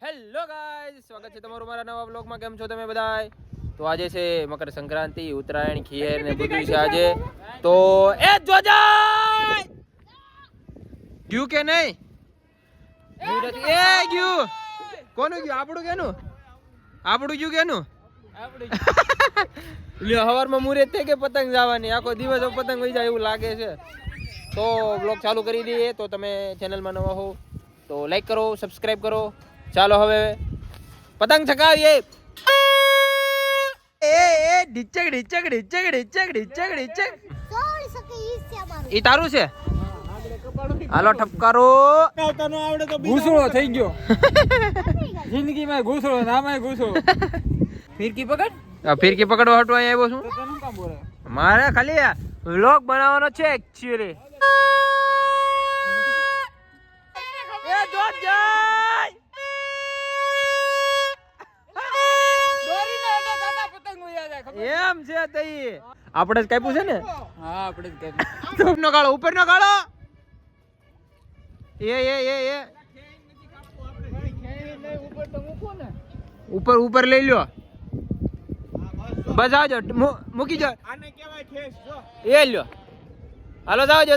Hello guys, સ્વાગત છે તમારું મારા નવા વ્લોગમાં. કેમ છો તમે બધાય? તો આજે છે મકર સંક્રાંતિ, ઉત્તરાયણ, ખીર ને બધું છે આજે. તો એ જોજાય ગયું કે નહીં? એ ગયું. કોનું ગયું? આપણું કેનું? આપણું ગયું કેનું? લ્યો, હવારમાં મુહૂર્ત થઈ કે પતંગ જવાની, આખો દિવસ પતંગ વહી જાય એવું લાગે છે. તો વ્લોગ ચાલુ કરી દઈએ. તો તમે ચેનલમાં નવા હો તો લાઈક કરો, સબસ્ક્રાઇબ કરો. ચાલો હવે પતંગ ચગાવીએ. એ ઢીચક ઢીચક ઢીચક ઢીચક ઢીચક ઢીચક. ઈ તારું છે? હાલો ઠપકારો. ઘૂસડો થઈ ગયો જિંદગીમાં, ઘૂસડો નામાં ઘૂસડો. ફિરકી પકડ. ફિરકી પકડવા હટવા આવ્યો છું. તો તને કામ બોલે? મારે ખાલી વ્લોગ બનાવવાનો છે એક્ચ્યુઅલી. એ જોત જાય. એમ છે તઈ આપણે જ કાપ્યું છે ને? હા, આપણે જ કાપ્યું. ઉપરનો ગાળો, ઉપરનો ગાળો. એ ઉપર ઉપર લઈ લ્યો. બસ આવજો, મૂકી જો. આને કહેવાય ઠેસ જો. એ લ્યો. હાલો જાવજો.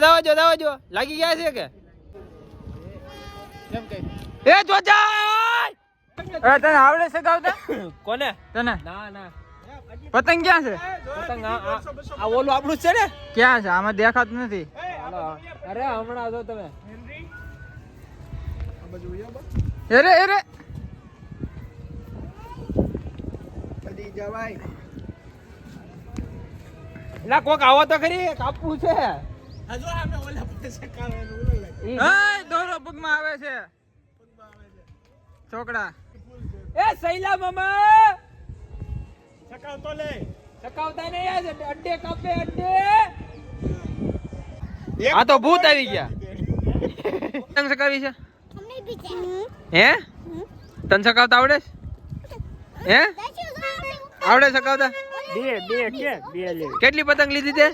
લાગી ગયા છે કે? કેમ કઈ? એ જોજાય. તને આવડે છે ગાવતા? કોને? તને? ના. પતંગ ક્યાં છે? પતંગ આ ઓલું આપણું જ છે ને? ક્યાં છે? આમાં દેખાતું નથી. અરે હમણાં જો તમે. અરે એલા કોક આવો તો ખરી, કાપવું છે. દોરો પગમાં આવે છે છોકરા. એ સૈલા મામા સકાવતો લે. સકાવતા નહીં, અડ્ડે કાપે અડ્ડે. આ તો ભૂત આવી ગયા. પતંગ સકાવી છે? હે? તને સકાવતા આવડે છે? હે? આવડે સકાવતા? કેટલી પતંગ લીધી તે?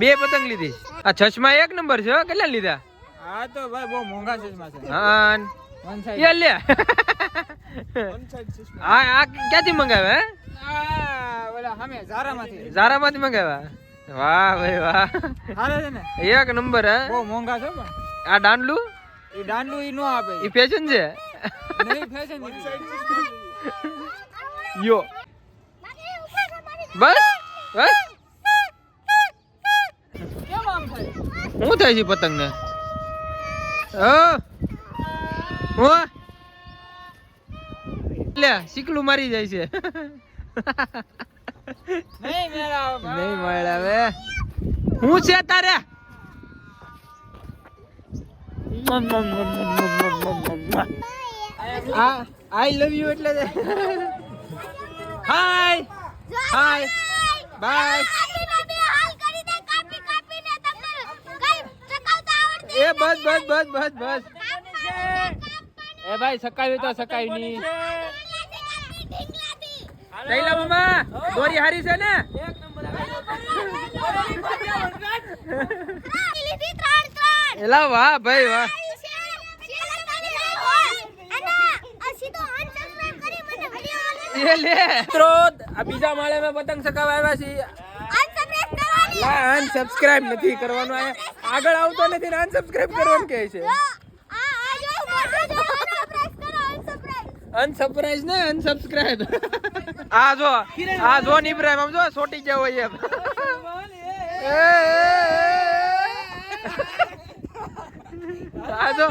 2 પતંગ લીધી. આ છસમાં 1 નંબર છે. કેટલા લીધા? હા તો ભાઈ બહુ મોંઘા ચશ્મા છે. હા એ લે. આ ક્યાંથી મંગાવ્યા? હે? ઓલા સામે ઝારામાંથી. ઝારામાંથી મંગાવ્યા? વાહ ભાઈ વાહ, હાલે છે ને? 1 નંબર. હે? બહુ મોંઘા છે પણ. આ દાંડલું એ દાંડલું ઈ નો આપે. ઈ ફેશન છે. નહીં ફેશન યો બસ કેમ આમ થાય? શું થાય છે પતંગ ને? લે શીકલું મારી જાય છે. નહીં મેળા નહીં મળે હવે. હું છે તારે? આઈ લવ યુ એટલે હાય બાય. એ બસ એ ભાઈ સકાવી તો સકાવી ની. કઈલા મામા દોરી હારી છે ને? એલા વાહ ભાઈ વાહ. એ લે મિત્રો, આ બીજા માળે મેં પતંગ સકાવા આવ્યા છીએ. અનસબસ્ક્રાઇબ નથી કરવાનું. આગળ આવતો નથી ને અનસબસ્ક્રાઇબ કરવાનું કહે છે. અનસરપ્રાઈઝ ને અનસબસ્ક્રાઇબ. આ જો ઇબ્રાહિમ આમ જો છોટી ગયા હોય એમ. આ જો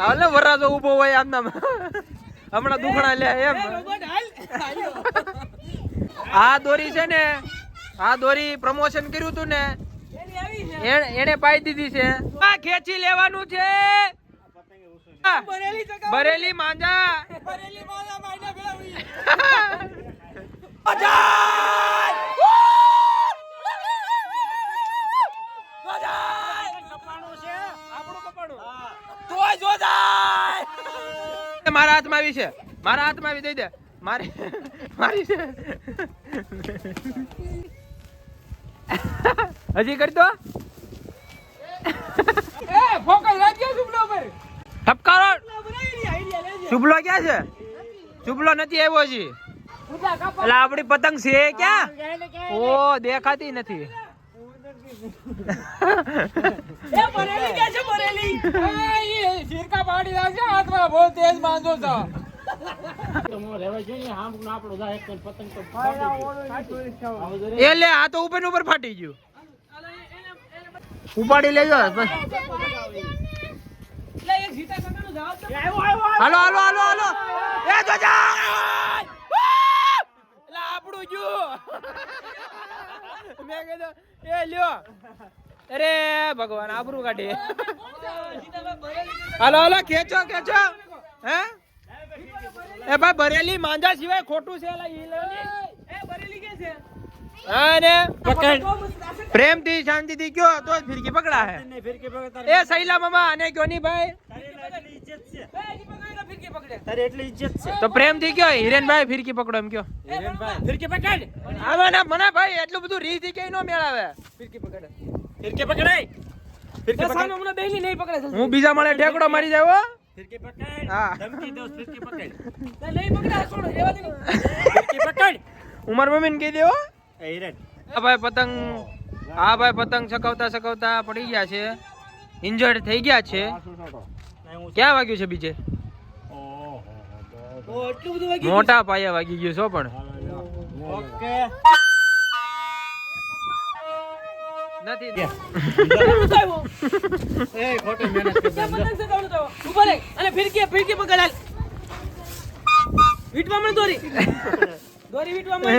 હાલે વરાજો ઊભો હોય આમ નામ, હમણાં દુખણા લે એમ. આ દોરી છે ને, આ દોરી પ્રમોશન કર્યું તું ને, એને પાઈ દીધી છે. આ ખેંચી લેવાનું છે. બરેલી માંજા. મારા હાથમાં આવી છે, મારા હાથમાં આવી દઈ દે. મારી છે. હજી કરી દો. ફોકસ રાખજો. ઠપકારો. શુભલો ક્યાં છે? શુભલો નથી આવ્યો હજી. એટલે આપણી પતંગ છે ક્યાં? ઓ દેખાતી નથી. એ લે આ તો ઉપર ને ઉપર ફાટી ગયું. ઉપાડી લેજો બસ. હાલો હાલો હાલો હાલો. એ જોજા આપણું જો મેં કીધું એ લ્યો. અરે ભગવાન આબરૂ કાઢે. હાલો હાલો ખેંચો ખેંચો. હે એ ભાઈ ભરેલી માંજા સિવાય ખોટું છે. અને પ્રેમ થી શાંતિ થી કયો તો ફિરકી પકડા હે. એ સૈલા મામા અને કયો નહીં ભાઈ. તો પ્રેમ થી કયો હિરેનભાઈ ફિરકી પકડો એમ કયો. ફિરકી પકડ. આવે ના મને ભાઈ એટલું બધું રીત થી કઈ નો મેળાવે. ફિરકી પકડ. ફિરકી પકડાય. ફિરકી પકડ. મને બેલી નહીં પકડે. હું બીજા માળે ઠેકડો મારી જાવ. ફિરકી પકડ. હા ધમકી દો ફિરકી પકડ. નહીં પકડા છોડો રેવા દે. ફિરકી પકડ. ઉમર મમ્મી ને કહી દેવો. એ હિરેન આ ભાઈ પતંગ ચકાવતા પડી ગયા છે. ઇન્જર્ડ થઈ ગયા છે. ક્યાં વાગ્યું છે બીજે? મોટા પાયા વાગી ગયું છો પણ નથી. ફિરકી પકડ. વીટવા મને દોરી વીટવા મને.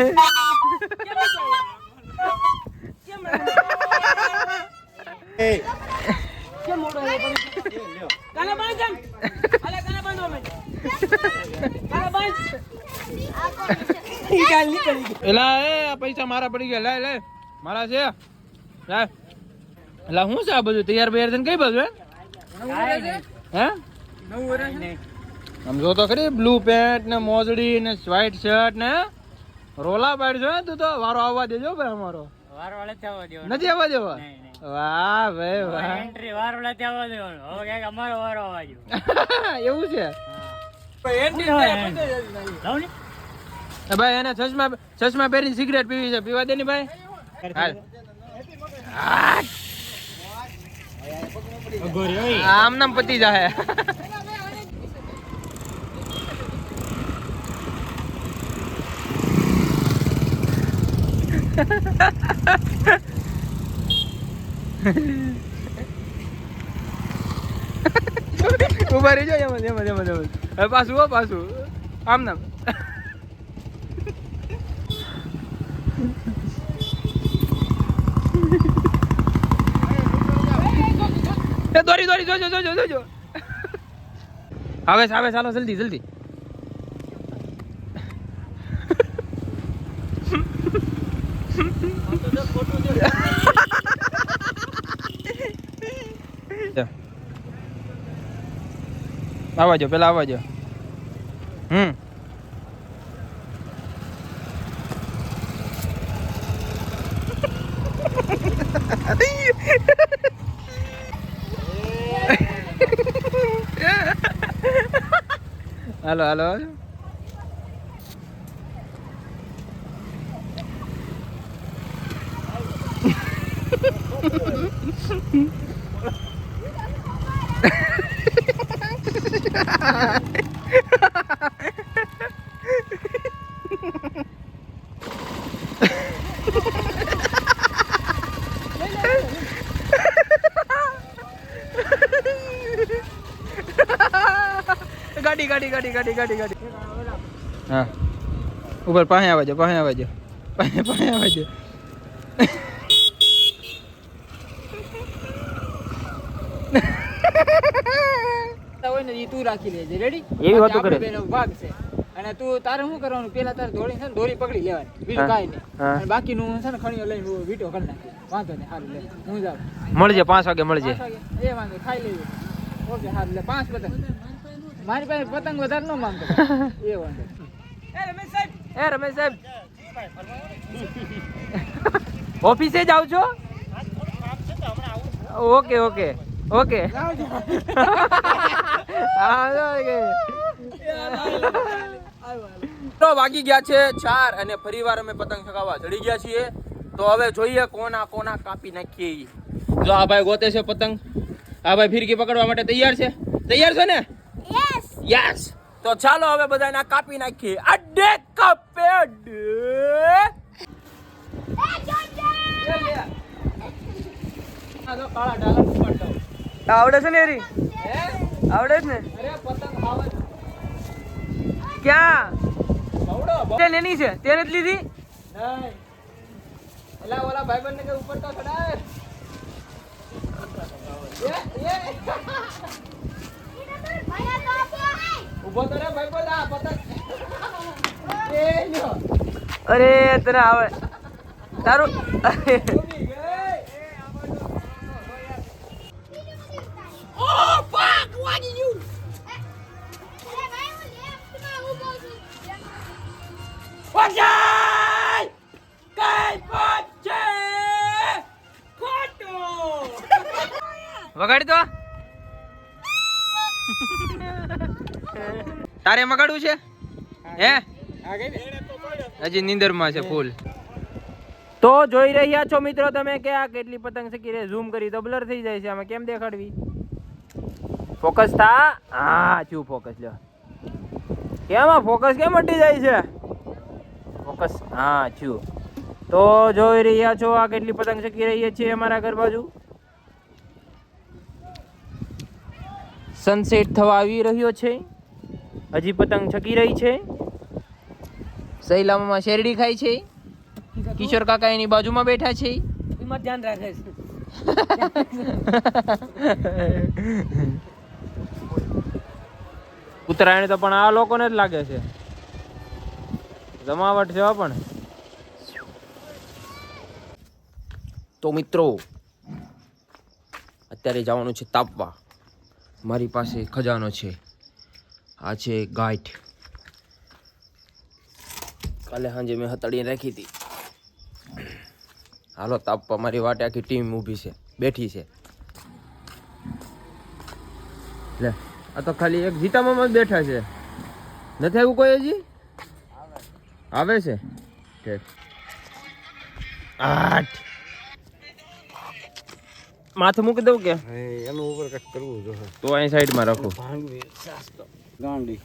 પૈસા મારા પડી ગયા. લે મારા છે. એટલે શું છે આ બધું તૈયાર બૈયાર થઈને કઈ બાજુ હે? આમ જો તો ખરી બ્લુ પેન્ટ ને મોજડી ને વ્હાઈટ શર્ટ ને રોલા પાડ છો. તું તો વારો આવવા દેજો ભાઈ. અમારો નથી આવવા દેવા. વાહ ભાઈ વાહ. એવું છે ભાઈ. એને ચશ્મા પહેરીને સિગરેટ પીવી છે. પીવા દે ને ભાઈ. આમ નામ પતી જાય. ઉભા રહી જાઓ. એમ પાછું આમ નામ. દોરી જોજો. આવે ચાલો જલ્દી. આવવાજો પેલા આવવાજો. હાલો ગાડી. હા ઉપર પાસે આવજો. તું રાખી લેજે. રેડી? એવી વાતો કરે. ભાગ છે અને તું તારે શું કરવાનું? પેલા તારે દોરી પકડી લેવાની. બીજું કાઈ નહીં. અને બાકીનું છે ને ખણીઓ લઈને વીટો કરી નાખી. વાંધો નહીં. સારું લે હું જાઉં. મળજે 5 વાગે મળજે. એ વાંધો ખાઈ લેજો. ઓકે સારું લે. 5 પતંગ મારી પાસે પતંગ વધારે ન માંગતો. એ વાંધો. એ રમેશ સાહેબ ઓફિસે જાવ છો? ઓકે તો વાગી ગયા છે 4 અને ફરીવાર અમે પતંગ ચગાવવા ચડી ગયા છીએ. તો હવે જોઈએ કોના કોના કાપી નાખીએ. જો આ ભાઈ ગોતે છે પતંગ. આ ભાઈ ફિરકી પકડવા માટે તૈયાર છે. તૈયાર છે ને? યસ. તો ચાલો હવે બધાને કાપી નાખીએ. અડે કાપે અડે. આવડે છે ને એરી? આવડે જ ને? અરે પતંગ આવડે. ક્યાં બવડો તે લેની છે? તે નથી લીધી? નહીં. એલા ઓલા ભાઈબંધને કે ઉપર તો ચડાય. ઉભો તો રે ભાઈબંધ આ પતંગ. એ લ્યો. અરે તને આવે તારું ડૂબી ગઈ. Oh fuck! What did you? Wajay! Kai pache! Koto! વગાડી તો તારે વગાડવું છે હે? હજી નીંદરમાં છે ફૂલ. તો જોઈ રહ્યા છો મિત્રો તમે કે આ કેટલી પતંગ શકી રે. ઝૂમ કરી તો બ્લર થઈ જાય છે. આમાં કેમ દેખાડવી? ફોકસ થા. હા ચૂ ફોકસ લ્યો. કેમ આ ફોકસ કેમ હટી જાય છે? ફોકસ હા ચૂ. તો જોઈ રહ્યા છો આ કેટલી પતંગ શકી રહી છે અમારા ઘર બાજુ. સનસેટ થવા આવી રહ્યો છે. હજી પતંગ છકી રહી છે. સૈલામાં શેરડી ખાય છે. કિશોર કાકા એની બાજુમાં બેઠા છે. એમાં ધ્યાન રાખે છે. ઉત્તરાયણ તો પણ આ લોકોને જ લાગે છે. જમાવટ છે પણ. તો મિત્રો અત્યારે જવાનું છે તાપવા. મારી પાસે ખજાનો છે. આ છે ગાંઠ. કાલે સાંજે મેં હતાડીને રાખી હતી. હાલો તાપવા. મારી વાટે આખી ટીમ ઊભી છે, બેઠી છે. લે આ તો ખાલી એક જીતામાં જ બેઠા છે. નથી આવ્યું કોઈ હજી? આવે છે. ઠીક. 8 માથું મૂકી દઉં કે એનું ઉપર કટ કરવું જોઈએ. તો અહીં સાઈડમાં રાખો. ગાંડી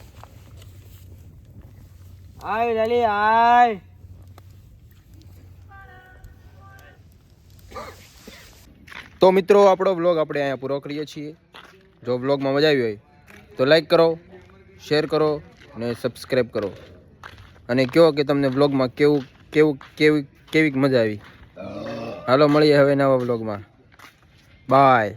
આય લાલી આય. તો મિત્રો આપણો વ્લોગ આપણે અહીંયા પૂરો કરીએ છીએ. જો વ્લોગમાં મજા આવી હોય તો લાઈક કરો, શેર કરો અને સબસ્ક્રાઈબ કરો. અને કહો કે તમને વ્લોગમાં કેવી મજા આવી. હાલો મળીએ હવે નવા વ્લોગમાં. બાય.